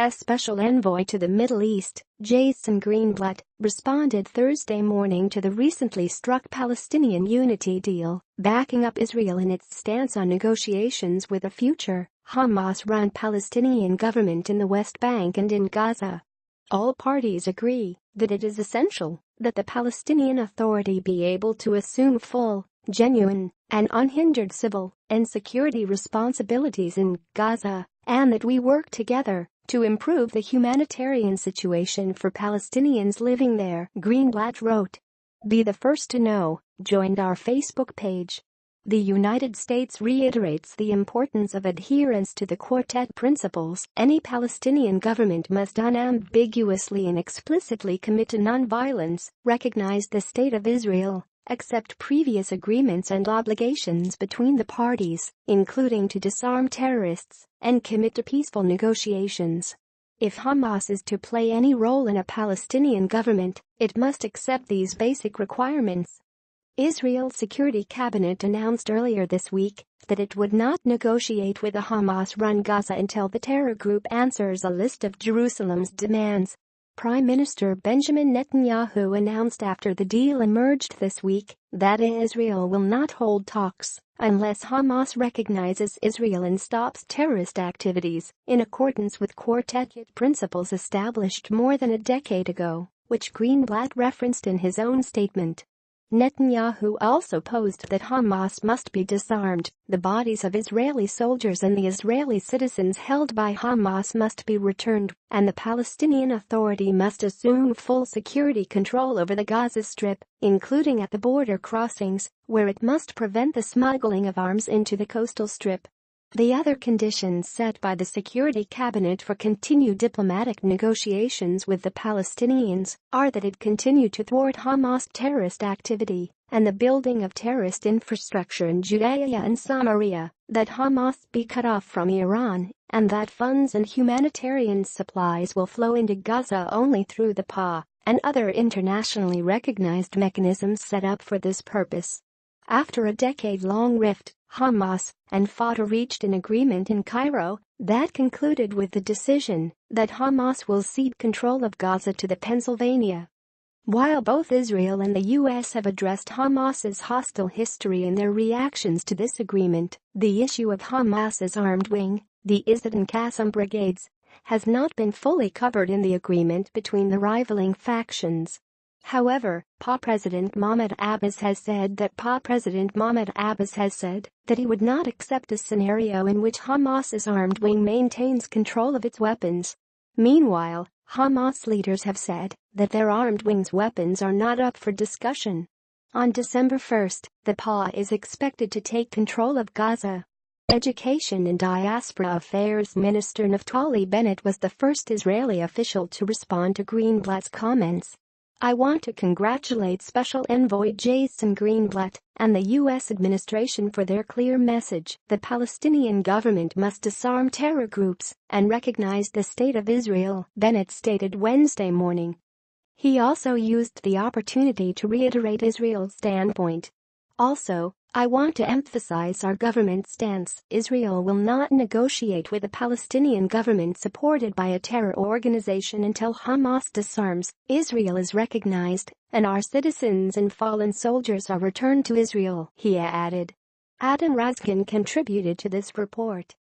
special envoy to the Middle East, Jason Greenblatt, responded Thursday morning to the recently struck Palestinian unity deal, backing up Israel in its stance on negotiations with a future Hamas-run Palestinian government in the West Bank and in Gaza. All parties agree that it is essential that the Palestinian Authority be able to assume full, genuine, and unhindered civil and security responsibilities in Gaza, and that we work together to improve the humanitarian situation for Palestinians living there, Greenblatt wrote. Be the first to know, join our Facebook page. The United States reiterates the importance of adherence to the Quartet principles. Any Palestinian government must unambiguously and explicitly commit to nonviolence, recognize the State of Israel, accept previous agreements and obligations between the parties, including to disarm terrorists, and commit to peaceful negotiations. If Hamas is to play any role in a Palestinian government, it must accept these basic requirements. Israel's Security Cabinet announced earlier this week that it would not negotiate with a Hamas-run Gaza until the terror group answers a list of Jerusalem's demands. Prime Minister Benjamin Netanyahu announced after the deal emerged this week that Israel will not hold talks unless Hamas recognizes Israel and stops terrorist activities, in accordance with Quartet principles established more than a decade ago, which Greenblatt referenced in his own statement. Netanyahu also posed that Hamas must be disarmed, the bodies of Israeli soldiers and the Israeli citizens held by Hamas must be returned, and the Palestinian Authority must assume full security control over the Gaza Strip, including at the border crossings, where it must prevent the smuggling of arms into the coastal strip. The other conditions set by the Security Cabinet for continued diplomatic negotiations with the Palestinians are that it continue to thwart Hamas terrorist activity and the building of terrorist infrastructure in Judea and Samaria, that Hamas be cut off from Iran, and that funds and humanitarian supplies will flow into Gaza only through the PA and other internationally recognized mechanisms set up for this purpose. After a decade-long rift, Hamas and Fatah reached an agreement in Cairo that concluded with the decision that Hamas will cede control of Gaza to the Pennsylvania. While both Israel and the U.S. have addressed Hamas's hostile history in their reactions to this agreement, the issue of Hamas's armed wing, the Izzat and Qassam brigades, has not been fully covered in the agreement between the rivaling factions. However, President Mahmoud Abbas has said that he would not accept a scenario in which Hamas's armed wing maintains control of its weapons. Meanwhile, Hamas leaders have said that their armed wing's weapons are not up for discussion. On December 1, the PA is expected to take control of Gaza. Education and Diaspora Affairs Minister Naftali Bennett was the first Israeli official to respond to Greenblatt's comments. I want to congratulate Special Envoy Jason Greenblatt and the U.S. administration for their clear message. The Palestinian government must disarm terror groups and recognize the State of Israel, Bennett stated Wednesday morning. He also used the opportunity to reiterate Israel's standpoint. Also, I want to emphasize our government's stance. Israel will not negotiate with a Palestinian government supported by a terror organization until Hamas disarms, Israel is recognized, and our citizens and fallen soldiers are returned to Israel, he added. Adam Razgan contributed to this report.